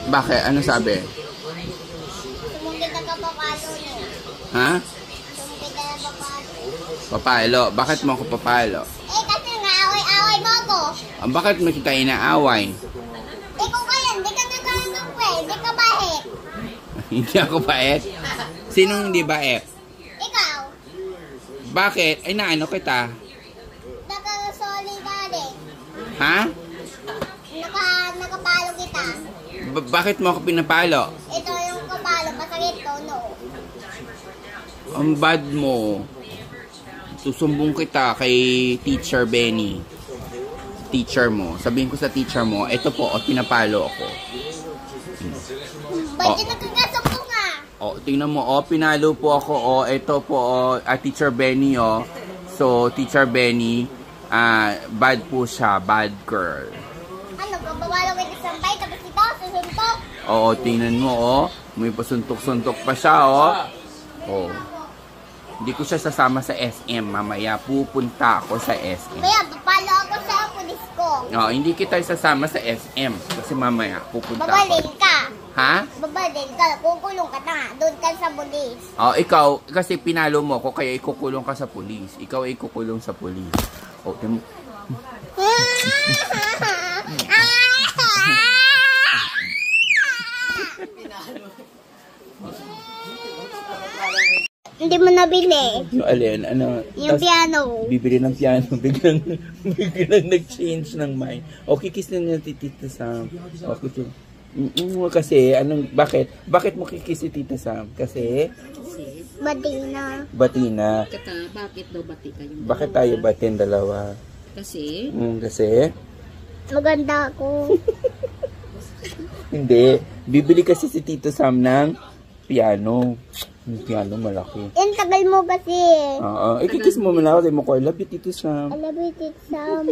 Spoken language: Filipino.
Bakit? Ano sabi? Sumungkit na kapapalo niya. Ha? Sumungkit na papalo. Papalo. Bakit mo ako papalo? Kasi nga, away-away mo ako. Bakit mo kita inaaway? Ikaw kaya, hindi ka nagkakang hindi ka bahit. Hindi ako baet? Sinong hindi baet? Ikaw, Bakit? Ay naano kita? nakasolidary. Ha? Nakapalo kita. Bakit mo ako pinapalo? Ito yung kapalo, masakit to, no? Ang bad mo. Susumbong kita kay Teacher Benny. Teacher mo. Sabihin ko sa teacher mo, ito po, pinapalo ako. Ba't yung nagkakasok nga? Tingnan mo, pinalo po ako, ito po, Teacher Benny, So, Teacher Benny, bad po siya, bad girl. Ano, babawalo kayo sa sampay, tapos ito, susuntok. Tingnan mo, may pasuntok-suntok pa siya, Hindi ko siya sasama sa SM, mamaya pupunta ako sa SM. Kaya, papalo ako sa pulis ko. Hindi kita sasama sa SM, kasi mamaya pupunta Babalin ako. ka. Ha? Babalin ka, kukulong ka na nga, doon ka sa pulis. Ikaw, kasi pinalo mo ko, kaya ikukulong ka sa pulis. Ikaw ay ikukulong sa pulis. Hindi mo nabili. Yung alin, ano? Yung piano. Bibili ng piano, biglang nag-change ng mind. Kiss na niya Tita Sam. Kasi, bakit? Bakit mo kikis si Tita Sam? Kasi? Batina. Batina. Bakit daw bati kayo? Bakit tayo batin dalawa? Kasi? Kasi? Maganda ako. Hindi. Bibili kasi si Tito Sam ng piano. Yung piano malaki. Yung tagal mo kasi. Ikikis mo muna ako. I love you, Tito Sam. I love you, Tita Sam.